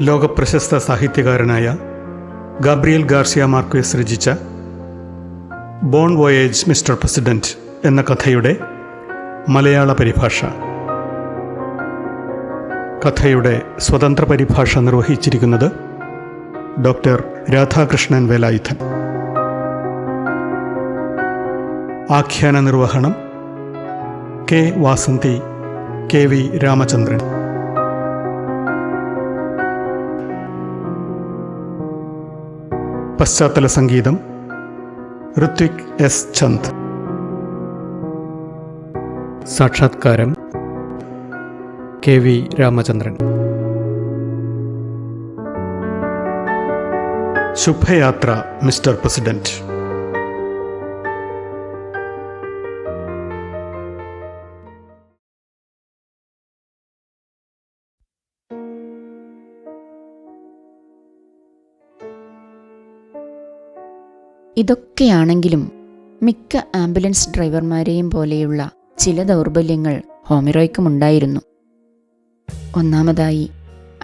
ലോകപ്രശസ്ത സാഹിത്യകാരനായ Gabriel Garcia Marquez രചിച്ച bone voyage mister president എന്ന കഥയുടെ മലയാള പരിഭാഷ. കഥയുടെ സ്വതന്ത്ര പരിഭാഷ നിർവഹിച്ചിരിക്കുന്നത് ഡോക്ടർ രാധാകൃഷ്ണൻ വേലായുധൻ. ആഖ്യാന നിർവഹണം K Vasanthi, K V Ramachandran. പശ്ചാത്തല സംഗീതം ഋത്വിക് എസ് ചന്ദ്. സാക്ഷാത്കാരം കെ വി രാമചന്ദ്രൻ. ശുഭയാത്ര മിസ്റ്റർ പ്രസിഡന്റ്. ഇതൊക്കെയാണെങ്കിലും മിക്ക ആംബുലൻസ് ഡ്രൈവർമാരെയും പോലെയുള്ള ചില ദൗർബല്യങ്ങൾ ഹോമിറോയ്ക്കുമുണ്ടായിരുന്നു. ഒന്നാമതായി,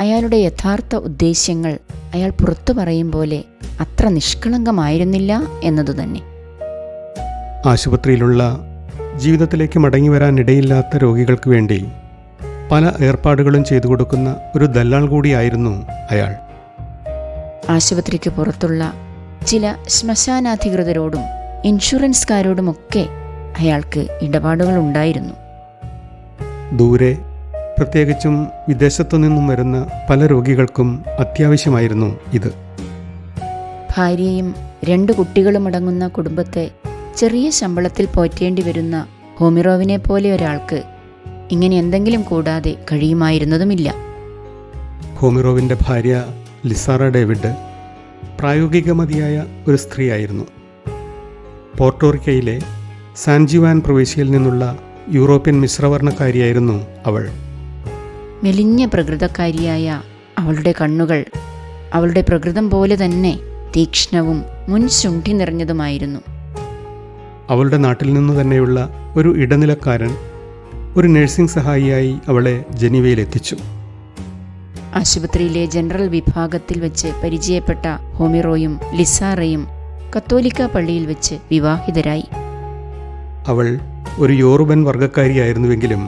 അയാളുടെ യഥാർത്ഥ ഉദ്ദേശ്യങ്ങൾ അയാൾ പുറത്തു പറയും പോലെ അത്ര നിഷ്കളങ്കമായിരുന്നില്ല എന്നതുതന്നെ. ആശുപത്രിയിലുള്ള ജീവിതത്തിലേക്ക് മടങ്ങി വരാനിടയില്ലാത്ത രോഗികൾക്ക് വേണ്ടി പല ഏർപ്പാടുകളും ചെയ്തു കൊടുക്കുന്ന ഒരു ദല്ലാൾ കൂടിയായിരുന്നു അയാൾ. ആശുപത്രിക്ക് പുറത്തുള്ള ചില ശ്മശാനാധികൃതരോടും ഇൻഷുറൻസുകാരോടുമൊക്കെ അയാൾക്ക് ഇടപാടുകൾ ഉണ്ടായിരുന്നു. ദൂരെ, പ്രത്യേകിച്ചും വിദേശത്തു നിന്നും വരുന്ന പല രോഗികൾക്കും അത്യാവശ്യമായിരുന്നു ഇത്. ഭാര്യയും 2 കുട്ടികളും അടങ്ങുന്ന കുടുംബത്തെ ചെറിയ ശമ്പളത്തിൽ പോറ്റേണ്ടി വരുന്ന ഹോമിറോവിനെ പോലെ ഒരാൾക്ക് ഇങ്ങനെ എന്തെങ്കിലും കൂടാതെ കഴിയുമായിരുന്നതുമില്ല. ഹോമിറോവിൻ്റെ ഭാര്യ ലിസാറ ഡേവിഡ് പ്രായോഗികമതിയായ ഒരു സ്ത്രീയായിരുന്നു. പോർട്ടോറിക്കയിലെ സാൻ ജുവാൻ പ്രവിശ്യയിൽ നിന്നുള്ള യൂറോപ്യൻ മിശ്രവർണ്ണക്കാരിയായിരുന്നു അവൾ. മെലിഞ്ഞ പ്രകൃതക്കാരിയായ അവളുടെ കണ്ണുകൾ അവളുടെ പ്രകൃതം പോലെ തന്നെ തീക്ഷ്ണവും മുൻശുണ്ഠി നിറഞ്ഞതുമായിരുന്നു. അവളുടെ നാട്ടിൽ നിന്നു തന്നെയുള്ള ഒരു ഇടനിലക്കാരൻ ഒരു നഴ്സിംഗ് സഹായിയായി അവളെ ജനീവയിലെത്തിച്ചു. ആശുപത്രിയിലെ ജനറൽ വിഭാഗത്തിൽ വെച്ച് പരിചയപ്പെട്ട ഹോമിറോയും ലിസാറയും കത്തോലിക്ക പള്ളിയിൽ വെച്ച് വിവാഹിതരായി. അവൾ ഒരു യോറുബൻ വർഗക്കാരിയായിരുന്നുവെങ്കിലും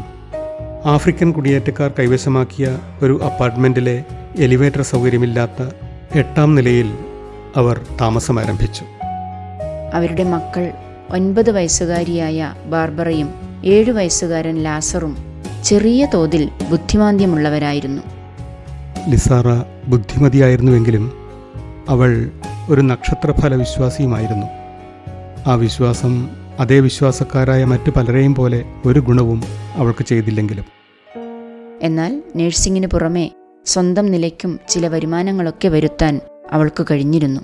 ആഫ്രിക്കൻ കുടിയേറ്റക്കാർ കൈവശമാക്കിയ ഒരു അപ്പാർട്ട്മെൻറ്റിലെ എലിവേറ്റർ സൗകര്യമില്ലാത്ത 8ാം നിലയിൽ അവർ താമസമാരംഭിച്ചു. അവരുടെ മക്കൾ 9 വയസ്സുകാരിയായ ബാർബറയും 7 വയസ്സുകാരൻ ലാസറും ചെറിയ തോതിൽ ബുദ്ധിമാന്ദ്യമുള്ളവരായിരുന്നു. ലിസാറ ബുദ്ധിമതിയായിരുന്നുവെങ്കിലും അവൾ ഒരു നക്ഷത്രഫല വിശ്വാസിയുമായിരുന്നു. ആ വിശ്വാസം അതേ വിശ്വാസക്കാരായ മറ്റു പലരെയും പോലെ ഒരു ഗുണവും അവൾക്ക് ചെയ്തില്ലെങ്കിലും. എന്നാൽ നഴ്സിംഗിന് പുറമെ സ്വന്തം നിലയ്ക്കും ചില വരുമാനങ്ങളൊക്കെ വരുത്താൻ അവൾക്ക് കഴിഞ്ഞിരുന്നു.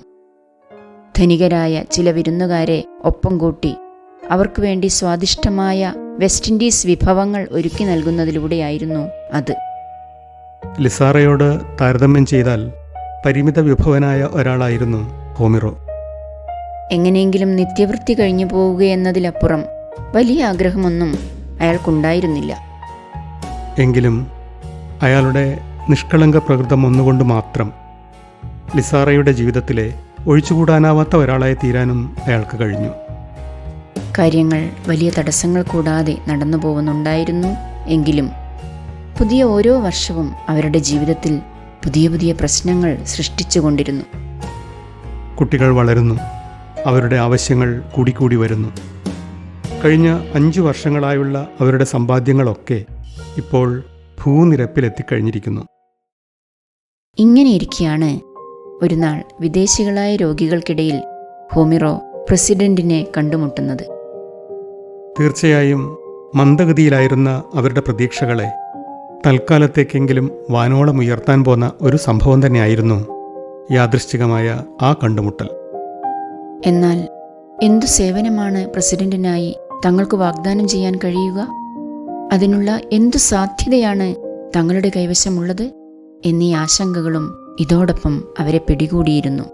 ധനികരായ ചില വിരുന്നുകാരെ ഒപ്പം കൂട്ടി അവർക്ക് വേണ്ടി സ്വാദിഷ്ടമായ വെസ്റ്റ് ഇൻഡീസ് വിഭവങ്ങൾ ഒരുക്കി നൽകുന്നതിലൂടെയായിരുന്നു അത്. ലിസാറയോട് താരതമ്യം ചെയ്താൽ പരിമിത വിഭവനായ ഒരാളായിരുന്നു ഹോമിറോ. എങ്ങനെയെങ്കിലും നിത്യവൃത്തി കഴിഞ്ഞു പോവുകയെന്നതിലപ്പുറം വലിയ ആഗ്രഹമൊന്നും അയാൾക്കുണ്ടായിരുന്നില്ല. എങ്കിലും അയാളുടെ നിഷ്കളങ്ക പ്രകൃതം ഒന്നുകൊണ്ട് മാത്രം ലിസാറയുടെ ജീവിതത്തിലെ ഒഴിച്ചുകൂടാനാവാത്ത ഒരാളായി തീരാനും അയാൾക്ക് കഴിഞ്ഞു. കാര്യങ്ങൾ വലിയ തടസ്സങ്ങൾ കൂടാതെ നടന്നു പോകുന്നുണ്ടായിരുന്നു. എങ്കിലും പുതിയ ഓരോ വർഷവും അവരുടെ ജീവിതത്തിൽ പുതിയ പുതിയ പ്രശ്നങ്ങൾ സൃഷ്ടിച്ചുകൊണ്ടിരുന്നു. കുട്ടികൾ വളരുന്നു, അവരുടെ ആവശ്യങ്ങൾ കൂടിക്കൂടി വരുന്നു. കഴിഞ്ഞ 5 വർഷങ്ങളായുള്ള അവരുടെ സമ്പാദ്യങ്ങളൊക്കെ ഇപ്പോൾ ഭൂനിരപ്പിലെത്തിക്കഴിഞ്ഞിരിക്കുന്നു. ഇങ്ങനെയിരിക്കെയാണ് ഒരു നാൾ വിദേശികളായ രോഗികൾക്കിടയിൽ ഹോമിറോ പ്രസിഡന്റിനെ കണ്ടുമുട്ടുന്നത്. തീർച്ചയായും മന്ദഗതിയിലായിരുന്ന അവരുടെ പ്രതീക്ഷകളെ തൽക്കാലത്തേക്കെങ്കിലും വാനോളം ഉയർത്താൻ പോന്ന ഒരു സംഭവം തന്നെയായിരുന്നു യാദൃശ്ചികമായ ആ കണ്ടുമുട്ടൽ. എന്നാൽ എന്തു സേവനമാണ് പ്രസിഡന്റിനായി തങ്ങൾക്ക് വാഗ്ദാനം ചെയ്യാൻ കഴിയുക? അതിനുള്ള എന്തു സാധ്യതയാണ് തങ്ങളുടെ കൈവശമുള്ളത് എന്നീ ആശങ്കകളും ഇതോടൊപ്പം അവരെ പിടികൂടിയിരുന്നു.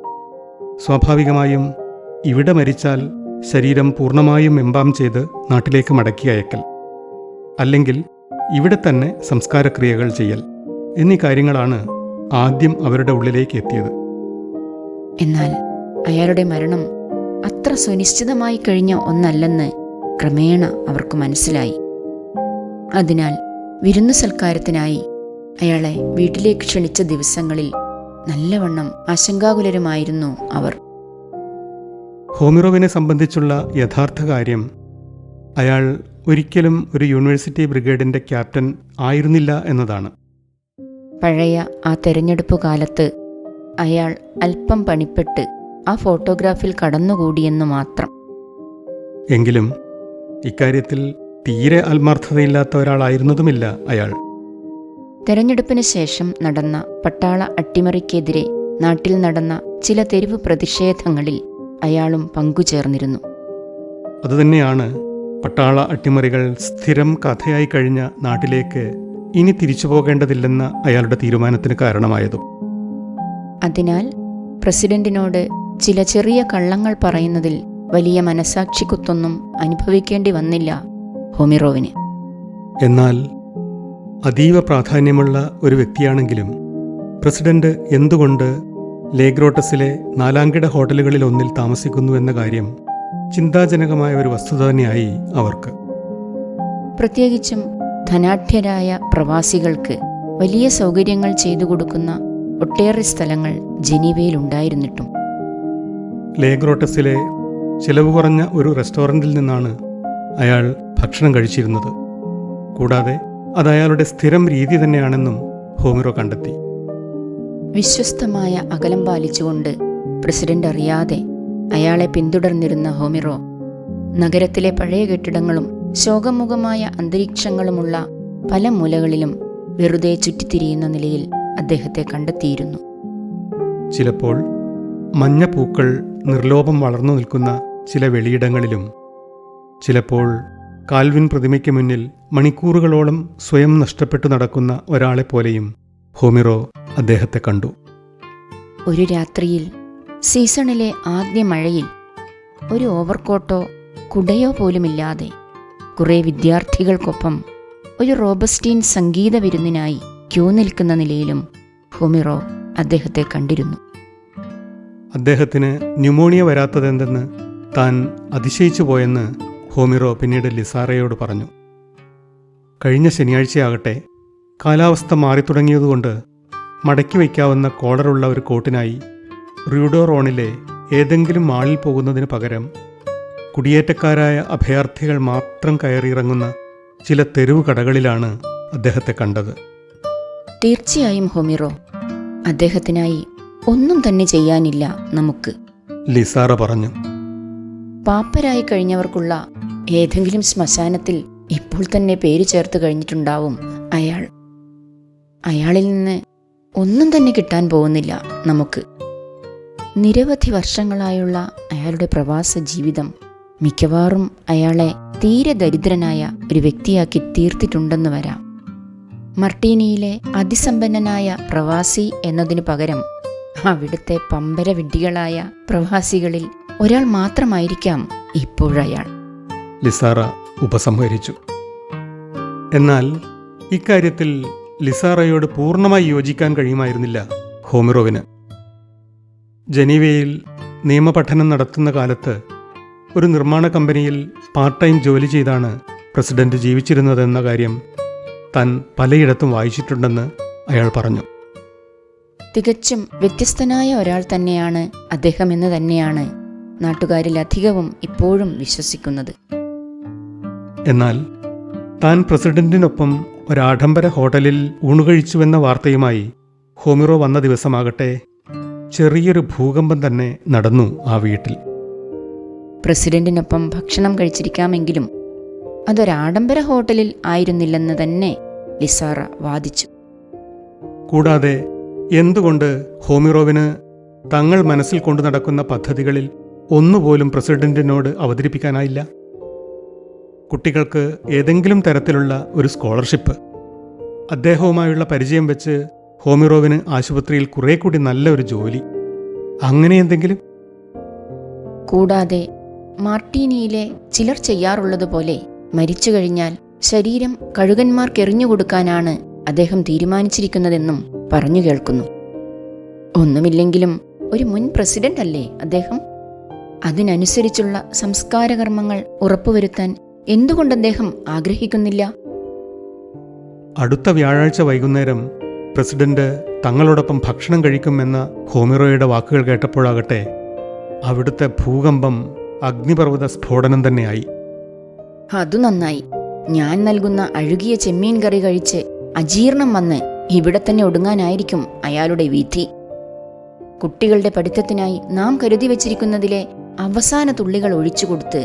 സ്വാഭാവികമായും ഇവിടെ മരിച്ചാൽ ശരീരം പൂർണ്ണമായും എംബാം ചെയ്ത് നാട്ടിലേക്ക് മടക്കി അയക്കൽ, അല്ലെങ്കിൽ ഇവിടെ തന്നെ സംസ്കാരക്രിയകൾ ചെയ്യൽ എന്നീ കാര്യങ്ങളാണ് ആദ്യം അവരുടെ ഉള്ളിലേക്ക് എത്തിയത്. എന്നാൽ അയാളുടെ മരണം അത്ര സുനിശ്ചിതമായി കഴിഞ്ഞ ഒന്നല്ലെന്ന് ക്രമേണ അവർക്ക് മനസ്സിലായി. അതിനാൽ വിരുന്നു സൽക്കാരത്തിനായി അയാളെ വീട്ടിലേക്ക് ക്ഷണിച്ച ദിവസങ്ങളിൽ നല്ലവണ്ണം ആശങ്കാകുലരുമായിരുന്നു അവർ. ഹോമിറോവിനെ സംബന്ധിച്ചുള്ള യഥാർത്ഥ കാര്യം, അയാൾ ഒരിക്കലും ഒരു യൂണിവേഴ്സിറ്റി ബ്രിഗേഡിൻ്റെ ക്യാപ്റ്റൻ ആയിരുന്നില്ല എന്നതാണ്. പഴയ ആ തെരഞ്ഞെടുപ്പ് കാലത്ത് അയാൾ അല്പം പണിപ്പെട്ട് ആ ഫോട്ടോഗ്രാഫിൽ കടന്നുകൂടിയെന്നു മാത്രം. എങ്കിലും ഇക്കാര്യത്തിൽ തീരെ ആത്മാർത്ഥതയില്ലാത്ത ഒരാളായിരുന്നതുമില്ല അയാൾ. തെരഞ്ഞെടുപ്പിന് ശേഷം നടന്ന പട്ടാള അട്ടിമറിക്കെതിരെ നാട്ടിൽ നടന്ന ചില തെരുവ് പ്രതിഷേധങ്ങളിൽ അയാളും പങ്കുചേർന്നിരുന്നു. അതുതന്നെയാണ് പട്ടാള അട്ടിമറികൾ സ്ഥിരം കഥയായി കഴിഞ്ഞ നാട്ടിലേക്ക് ഇനി തിരിച്ചു പോകേണ്ടതില്ലെന്ന അയാളുടെ തീരുമാനത്തിന് കാരണമായതും. അതിനാൽ പ്രസിഡന്റിനോട് ചില ചെറിയ കള്ളങ്ങൾ പറയുന്നതിൽ വലിയ മനസാക്ഷിക്കുത്തൊന്നും അനുഭവിക്കേണ്ടി വന്നില്ല ഹോമിറോവിന്. എന്നാൽ അതീവ പ്രാധാന്യമുള്ള ഒരു വ്യക്തിയാണെങ്കിലും പ്രസിഡന്റ് എന്തുകൊണ്ട് ലേഗ്രോട്ടസിലെ നാലാംകിട ഹോട്ടലുകളിൽ ഒന്നിൽ താമസിക്കുന്നു എന്ന കാര്യം ചിന്താജനകമായ ഒരു വസ്തുത തന്നെയായി അവർക്ക്. പ്രത്യേകിച്ചും ധനാഢ്യരായ പ്രവാസികൾക്ക് വലിയ സൗകര്യങ്ങൾ ചെയ്തു കൊടുക്കുന്ന ഒട്ടേറെ സ്ഥലങ്ങൾ ജനീവയിലുണ്ടായിരുന്നിട്ടും. ലേഗ്രോട്ടസിലെ ചിലവ് കുറഞ്ഞ ഒരു റെസ്റ്റോറൻറ്റിൽ നിന്നാണ് അയാൾ ഭക്ഷണം കഴിച്ചിരുന്നത്. കൂടാതെ അത് അയാളുടെ സ്ഥിരം രീതി തന്നെയാണെന്നും ഹോമിറോ കണ്ടെത്തി. വിശ്വസ്തമായ അകലം പാലിച്ചുകൊണ്ട് പ്രസിഡന്റ് അറിയാതെ അയാളെ പിന്തുടർന്നിരുന്ന ഹോമിറോ നഗരത്തിലെ പഴയ കെട്ടിടങ്ങളും ശോകമുഖമായ അന്തരീക്ഷങ്ങളുമുള്ള പല മൂലകളിലും വെറുതെ ചുറ്റിത്തിരിയുന്ന നിലയിൽ അദ്ദേഹത്തെ കണ്ടെത്തിയിരുന്നു. ചിലപ്പോൾ മഞ്ഞ പൂക്കൾ നിർലോഭം വളർന്നു നിൽക്കുന്ന ചില വെളിയിടങ്ങളിലും, ചിലപ്പോൾ കാൽവിൻ പ്രതിമയ്ക്ക് മുന്നിൽ മണിക്കൂറുകളോളം സ്വയം നഷ്ടപ്പെട്ടു നടക്കുന്ന ഒരാളെപ്പോലെയും ഹോമിറോ അദ്ദേഹത്തെ കണ്ടു. ഒരു രാത്രിയിൽ സീസണിലെ ആദ്യ മഴയിൽ ഒരു ഓവർകോട്ടോ കുടയോ പോലുമില്ലാതെ കുറേ വിദ്യാർത്ഥികൾക്കൊപ്പം ഒരു റോബസ്റ്റീൻ സംഗീത വിരുന്നിനായി ക്യൂ നിൽക്കുന്ന നിലയിലും ഹോമിറോ അദ്ദേഹത്തെ കണ്ടിരുന്നു. അദ്ദേഹത്തിന് ന്യൂമോണിയ വരാത്തതെന്തെന്ന് താൻ അതിശയിച്ചു പോയെന്ന് ഹോമിറോ പിന്നീട് ലിസാറയോട് പറഞ്ഞു. കഴിഞ്ഞ ശനിയാഴ്ചയാകട്ടെ കാലാവസ്ഥ മാറിത്തുടങ്ങിയതുകൊണ്ട് മടക്കി വയ്ക്കാവുന്ന കോളറുള്ള ഒരു കോട്ടിനായി റൂഡോറോണിലെ ഏതെങ്കിലും മാളിൽ പോകുന്നതിന് പകരം കുടിയേറ്റക്കാരായ അഭയാർത്ഥികൾ മാത്രം കയറിയിറങ്ങുന്ന ചില തെരുവ് കടകളിലാണ് അദ്ദേഹത്തെ കണ്ടത്. തീർച്ചയായും ഹോമിറോ, അദ്ദേഹത്തിനായി ഒന്നും തന്നെ ചെയ്യാനില്ല നമുക്ക്, ലിസാറ പറഞ്ഞു. പാപ്പരായി കഴിഞ്ഞവർക്കുള്ള ഏതെങ്കിലും ശ്മശാനത്തിൽ ഇപ്പോൾ തന്നെ പേര് ചേർത്ത് കഴിഞ്ഞിട്ടുണ്ടാവും അയാൾ. അയാളിൽ നിന്ന് ഒന്നും തന്നെ കിട്ടാൻ പോകുന്നില്ല നമുക്ക്. നിരവധി വർഷങ്ങളായുള്ള അയാളുടെ പ്രവാസ ജീവിതം മിക്കവാറും അയാളെ തീരെ ദരിദ്രനായ ഒരു വ്യക്തിയാക്കി തീർത്തിട്ടുണ്ടെന്ന് വരാം. മർട്ടീനിയിലെ അതിസമ്പന്നനായ പ്രവാസി എന്നതിനു പകരം അവിടുത്തെ പമ്പര വിഡ്ഢികളായ പ്രവാസികളിൽ ഒരാൾ മാത്രമായിരിക്കാം ഇപ്പോഴയാൾ, ലിസാറ ഉപസംഹരിച്ചു. എന്നാൽ ഇക്കാര്യത്തിൽ ലിസാറയോട് പൂർണ്ണമായി യോജിക്കാൻ കഴിയുമായിരുന്നില്ല ഹോമിറോവിന്. ജനീവയിൽ നിയമപഠനം നടത്തുന്ന കാലത്ത് ഒരു നിർമ്മാണ കമ്പനിയിൽ പാർട്ട് ടൈം ജോലി ചെയ്താണ് പ്രസിഡന്റ് ജീവിച്ചിരുന്നതെന്ന കാര്യം താൻ പലയിടത്തും വായിച്ചിട്ടുണ്ടെന്ന് അയാൾ പറഞ്ഞു. തികച്ചും വ്യത്യസ്തനായ ഒരാൾ തന്നെയാണ് അദ്ദേഹം എന്ന് തന്നെയാണ് നാട്ടുകാരിലധികവും ഇപ്പോഴും വിശ്വസിക്കുന്നത്. എന്നാൽ താൻ പ്രസിഡന്റിനൊപ്പം ഒരാഡംബര ഹോട്ടലിൽ ഊണുകഴിച്ചുവെന്ന വാർത്തയുമായി ഹോമിറോ വന്ന ദിവസമാകട്ടെ ചെറിയൊരു ഭൂകമ്പം തന്നെ നടന്നു ആ വീട്ടിൽ. പ്രസിഡന്റിനൊപ്പം ഭക്ഷണം കഴിച്ചിരിക്കാമെങ്കിലും അതൊരാഡംബര ഹോട്ടലിൽ ആയിരുന്നില്ലെന്ന് തന്നെ ലിസാറ വാദിച്ചു. കൂടാതെ എന്തുകൊണ്ട് ഹോമിറോവിന് തങ്ങൾ മനസ്സിൽ കൊണ്ടു നടക്കുന്ന പദ്ധതികളിൽ ഒന്നുപോലും പ്രസിഡന്റിനോട് അവതരിപ്പിക്കാനായില്ല? കുട്ടികൾക്ക് ഏതെങ്കിലും തരത്തിലുള്ള ഒരു സ്കോളർഷിപ്പ്, അദ്ദേഹവുമായുള്ള പരിചയം വെച്ച് ഹോമിറോവിന് ആശുപത്രിയിൽ കുറെ കൂടി നല്ല ഒരു ജോലി, അങ്ങനെ എന്തെങ്കിലും. കൂടാതെ മാർട്ടീനിയിലെ ചിലർ ചെയ്യാറുള്ളതുപോലെ മരിച്ചു കഴിഞ്ഞാൽ ശരീരം കഴുകന്മാർക്കെറിഞ്ഞുകൊടുക്കാനാണ് അദ്ദേഹം തീരുമാനിച്ചിരിക്കുന്നതെന്നും പറഞ്ഞു കേൾക്കുന്നു. ഒന്നുമില്ലെങ്കിലും ഒരു മുൻ പ്രസിഡന്റ് അല്ലേ അദ്ദേഹം? അതിനനുസരിച്ചുള്ള സംസ്കാരകർമ്മങ്ങൾ ഉറപ്പുവരുത്താൻ എന്തുകൊണ്ട് അദ്ദേഹം ആഗ്രഹിക്കുന്നില്ല? അടുത്ത വ്യാഴാഴ്ച വൈകുന്നേരം പ്രസിഡന്റ് തങ്ങളോടൊപ്പം ഭക്ഷണം കഴിക്കുമെന്ന ഹോമിറോയുടെ വാക്കുകൾ കേട്ടപ്പോഴാകട്ടെ അവിടുത്തെ ഭൂകമ്പം അഗ്നിപർവ്വത സ്ഫോടനം തന്നെയായി. അതു നന്നായി. ഞാൻ നൽകുന്ന അഴുകിയ ചെമ്മീൻ കറി കഴിച്ച് അജീർണം വന്ന് ഇവിടെ തന്നെ ഒടുങ്ങാനായിരിക്കും അയാളുടെ വിധി. കുട്ടികളുടെ പഠിത്തത്തിനായി നാം കരുതി വച്ചിരിക്കുന്നതിലെ അവസാന തുള്ളികൾ ഒഴിച്ചുകൊടുത്ത്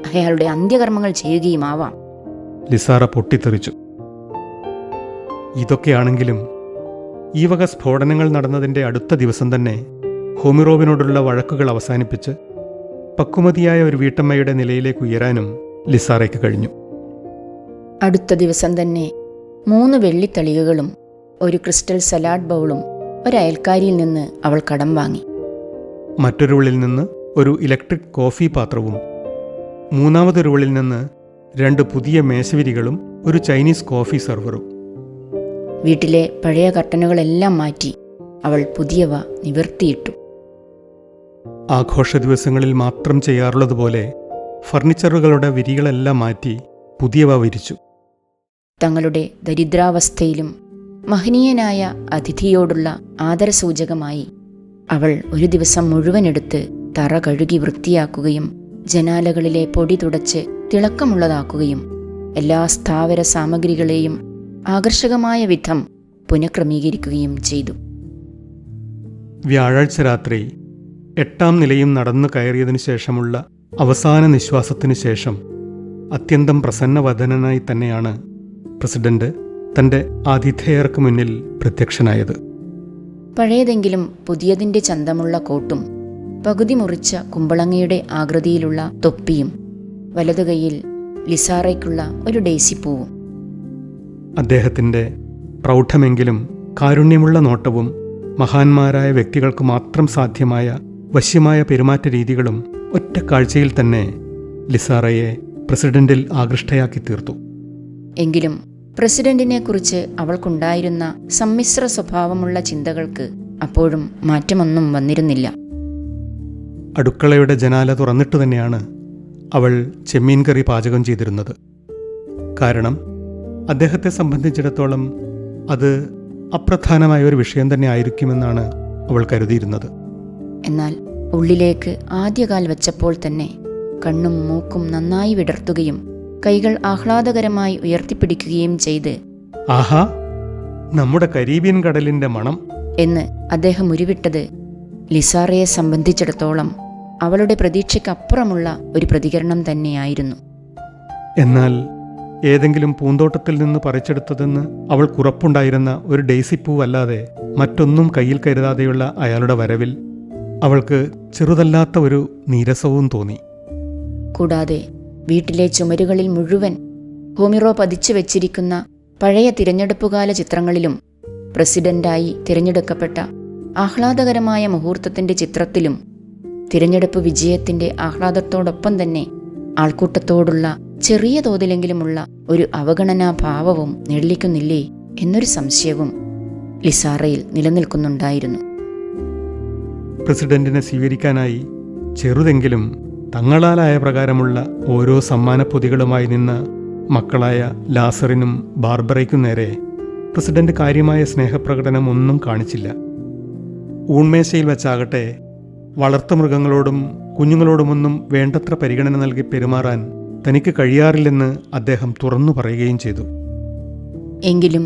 അയാളുടെ അന്ത്യകർമ്മങ്ങൾ ചെയ്യുകയുമാവാം. ലിസാറ പൊട്ടിത്തെറിച്ചു. ഇതൊക്കെയാണെങ്കിലും ഈ വക സ്ഫോടനങ്ങൾ നടന്നതിൻ്റെ അടുത്ത ദിവസം തന്നെ ഹോമിറോവിനോടുള്ള വഴക്കുകൾ അവസാനിപ്പിച്ച് പക്വമതിയായ ഒരു വീട്ടമ്മയുടെ നിലയിലേക്ക് ഉയരാനും ലിസാറയ്ക്ക് കഴിഞ്ഞു. അടുത്ത ദിവസം തന്നെ 3 വെള്ളിത്തളികകളും ഒരു ക്രിസ്റ്റൽ സലാഡ് ബൗളും ഒരയൽക്കാരിയിൽ നിന്ന് അവൾ കടം വാങ്ങി. മറ്റൊരുവളിൽ നിന്ന് ഒരു ഇലക്ട്രിക് കോഫി പാത്രവും മൂന്നാമതൊരുവളിൽ നിന്ന് 2 പുതിയ മേശവിരികളും ഒരു ചൈനീസ് കോഫി സെർവറും. വീട്ടിലെ പഴയ കർട്ടനുകളെല്ലാം മാറ്റി അവൾ പുതിയവ നിവർത്തിയിട്ടു. ആഘോഷ ദിവസങ്ങളിൽ മാത്രം ചെയ്യാറുള്ളതുപോലെ ഫർണിച്ചറുകളുടെ വിരികളെല്ലാം മാറ്റി പുതിയവ വിരിച്ചു. തങ്ങളുടെ ദരിദ്രാവസ്ഥയിലും മഹനീയനായ അതിഥിയോടുള്ള ആദരസൂചകമായി അവൾ ഒരു ദിവസം മുഴുവനെടുത്ത് തറ കഴുകി വൃത്തിയാക്കുകയും ജനാലകളിലെ പൊടി തുടച്ച് തിളക്കമുള്ളതാക്കുകയും എല്ലാ സ്ഥാവര സാമഗ്രികളെയും ആകർഷകമായ വിധം പുനഃക്രമീകരിക്കുകയും ചെയ്തു. വ്യാഴാഴ്ച രാത്രി 8ാം നിലയും നടന്നു കയറിയതിനു ശേഷമുള്ള അവസാന നിശ്വാസത്തിനു ശേഷം അത്യന്തം പ്രസന്നവദനായി തന്നെയാണ് പ്രസിഡന്റ് തൻ്റെ ആതിഥേയർക്ക് മുന്നിൽ പ്രത്യക്ഷനായത്. പഴയതെങ്കിലും പുതിയതിൻ്റെ ചന്തമുള്ള കോട്ടും പകുതി മുറിച്ച കുമ്പളങ്ങയുടെ ആകൃതിയിലുള്ള തൊപ്പിയും വലതുകൈയിൽ ലിസാറയ്ക്കുള്ള ഒരു ഡേസിപ്പൂവും. അദ്ദേഹത്തിൻ്റെ പ്രൗഢമെങ്കിലും കാരുണ്യമുള്ള നോട്ടവും മഹാന്മാരായ വ്യക്തികൾക്ക് മാത്രം സാധ്യമായ വശ്യമായ പെരുമാറ്റ രീതികളും ഒറ്റ കാഴ്ചയിൽ തന്നെ ലിസാറയെ പ്രസിഡന്റിൽ ആകൃഷ്ടയാക്കി തീർത്തു. എങ്കിലും പ്രസിഡന്റിനെക്കുറിച്ച് അവൾക്കുണ്ടായിരുന്ന സമ്മിശ്ര സ്വഭാവമുള്ള ചിന്തകൾക്ക് അപ്പോഴും മാറ്റമൊന്നും വന്നിരുന്നില്ല. അടുക്കളയുടെ ജനാല തുറന്നിട്ട് തന്നെയാണ് അവൾ ചെമ്മീൻ കറി പാചകം ചെയ്തിരുന്നത്. കാരണം അദ്ദേഹത്തെ സംബന്ധിച്ചിടത്തോളം അത് അപ്രധാനമായ ഒരു വിഷയം തന്നെ ആയിരിക്കുമെന്നാണ് അവൾ കരുതിയിരുന്നത്. എന്നാൽ ഉള്ളിലേക്ക് ആദ്യകാൽ വെച്ചപ്പോൾ തന്നെ കണ്ണും മൂക്കും നന്നായി വിടർത്തുകയും കൈകൾ ആഹ്ലാദകരമായി ഉയർത്തിപ്പിടിക്കുകയും ചെയ്ത് ആഹാ, നമ്മുടെ കരീബിയൻ കടലിന്റെ മണം എന്ന് അദ്ദേഹം ഉരുവിട്ടത് ലിസാറയെ സംബന്ധിച്ചിടത്തോളം അവളുടെ പ്രതീക്ഷയ്ക്കപ്പുറമുള്ള ഒരു പ്രതികരണം തന്നെയായിരുന്നു. എന്നാൽ ഏതെങ്കിലും പൂന്തോട്ടത്തിൽ നിന്ന് പറിച്ചെടുത്തതെന്ന് അവൾക്കുറപ്പുണ്ടായിരുന്ന ഒരു ഡെയ്സിപ്പൂവല്ലാതെ മറ്റൊന്നും കയ്യിൽ കരുതാതെയുള്ള അയാളുടെ വരവിൽ അവൾക്ക് ചെറുതല്ലാത്ത ഒരു നീരസവും തോന്നി. കൂടാതെ വീട്ടിലെ ചുമരുകളിൽ മുഴുവൻ ഹോമിറോ പതിച്ചു വെച്ചിരിക്കുന്ന പഴയ തിരഞ്ഞെടുപ്പുകാല ചിത്രങ്ങളിലും പ്രസിഡന്റായി തിരഞ്ഞെടുക്കപ്പെട്ട ആഹ്ലാദകരമായ മുഹൂർത്തത്തിന്റെ ചിത്രത്തിലും തിരഞ്ഞെടുപ്പ് വിജയത്തിന്റെ ആഹ്ലാദത്തോടൊപ്പം തന്നെ ആൾക്കൂട്ടത്തോടുള്ള ചെറിയ തോതിലെങ്കിലുമുള്ള ഒരു അവഗണനാഭാവവും നിഴലിക്കുന്നില്ലേ എന്നൊരു സംശയവും ലിസാറയിൽ നിലനിൽക്കുന്നുണ്ടായിരുന്നു. പ്രസിഡന്റിനെ സ്വീകരിക്കാനായി ചെറുതെങ്കിലും തങ്ങളാലായ പ്രകാരമുള്ള ഓരോ സമ്മാനപ്പൊതികളുമായി നിന്ന മക്കളായ ലാസറിനും ബാർബറയ്ക്കും നേരെ പ്രസിഡന്റ് കാര്യമായ സ്നേഹപ്രകടനം ഒന്നും കാണിച്ചില്ല. ഊൺമേശയിൽ വെച്ചാകട്ടെ വളർത്തുമൃഗങ്ങളോടും കുഞ്ഞുങ്ങളോടുമൊന്നും വേണ്ടത്ര പരിഗണന നൽകി പെരുമാറാൻ തനിക്ക് കഴിയാറില്ലെന്ന് അദ്ദേഹം തുറന്നു പറയുകയും ചെയ്തു. എങ്കിലും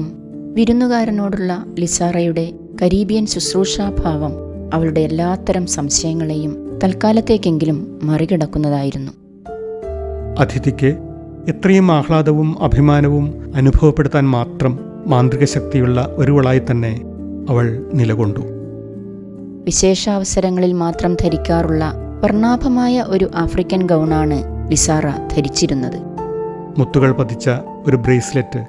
വിരുന്നുകാരനോടുള്ള ലിസാറയുടെ കരീബിയൻ ശുശ്രൂഷാഭാവം അവളുടെ എല്ലാത്തരം സംശയങ്ങളെയും തൽക്കാലത്തേക്കെങ്കിലും മറികടക്കുന്നതായിരുന്നു. അതിഥിക്ക് എത്രയും ആഹ്ലാദവും അഭിമാനവും അനുഭവപ്പെടുത്താൻ മാത്രം മാന്ത്രിക ശക്തിയുള്ള ഒരുവളായി തന്നെ അവൾ നിലകൊണ്ടു. വിശേഷാവസരങ്ങളിൽ മാത്രം ധരിക്കാറുള്ള വർണ്ണാഭമായ ഒരു ആഫ്രിക്കൻ ഗൗണാണ് ലിസാറ ധരിച്ചിരുന്നത്. മുത്തുകൾ പതിച്ച ഒരു ബ്രേസ്ലെറ്റ്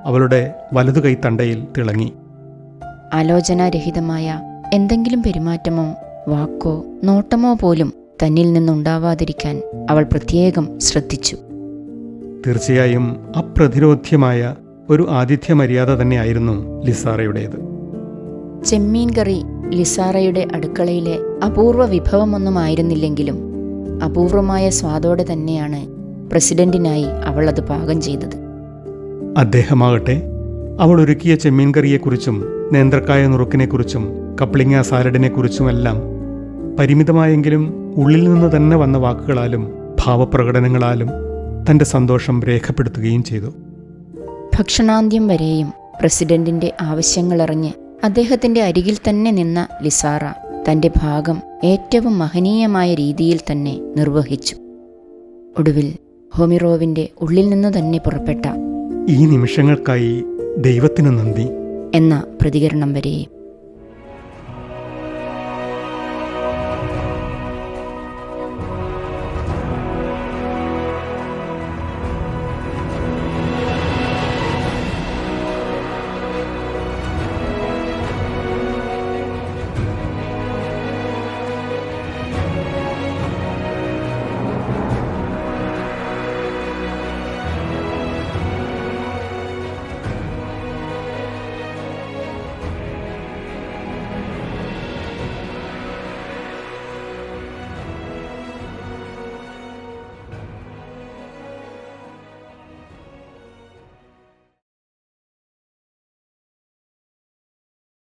അവളുടെ വലതു കൈത്തണ്ടയിൽ തിളങ്ങി. ആലോചനാരഹിതമായ എന്തെങ്കിലും പെരുമാറ്റമോ വാക്കോ നോട്ടമോ പോലും തന്നിൽ നിന്നുണ്ടാവാതിരിക്കാൻ അവൾ പ്രത്യേകം ശ്രദ്ധിച്ചു. തീർച്ചയായും അപ്രതിരോധ്യമായ ഒരു ആതിഥ്യ മര്യാദ തന്നെയായിരുന്നു ലിസാറയുടേത്. ചെമ്മീൻ കറി ലിസാറയുടെ അടുക്കളയിലെ അപൂർവ വിഭവമൊന്നുമായിരുന്നില്ലെങ്കിലും അപൂർവമായ സ്വാദോടെ തന്നെയാണ് പ്രസിഡന്റിനായി അവൾ അത് പാകം ചെയ്തത്. അദ്ദേഹമാകട്ടെ അവൾ ഒരുക്കിയ ചെമ്മീൻ കറിയെക്കുറിച്ചും നേന്ത്രക്കായ നുറുക്കിനെക്കുറിച്ചും കപ്ലിങ്ങ സാലഡിനെക്കുറിച്ചുമെല്ലാം പരിമിതമായെങ്കിലും ഉള്ളിൽ നിന്ന് തന്നെ വന്ന വാക്കുകളാലും ഭാവപ്രകടനങ്ങളാലും തൻ്റെ സന്തോഷം രേഖപ്പെടുത്തുകയും ചെയ്തു. ഭക്ഷണാന്ത്യം വരെയും പ്രസിഡന്റിന്റെ ആവശ്യങ്ങളറിഞ്ഞ് അദ്ദേഹത്തിന്റെ അരികിൽ തന്നെ നിന്ന ലിസാറ തന്റെ ഭാഗം ഏറ്റവും മഹനീയമായ രീതിയിൽ തന്നെ നിർവഹിച്ചു. ഒടുവിൽ ഹൊമിറോവിന്റെ ഉള്ളിൽ നിന്ന് തന്നെ പുറപ്പെട്ട ഈ നിമിഷങ്ങൾക്കായി ദൈവത്തിന് നന്ദി എന്ന പ്രതികരണം വരെയും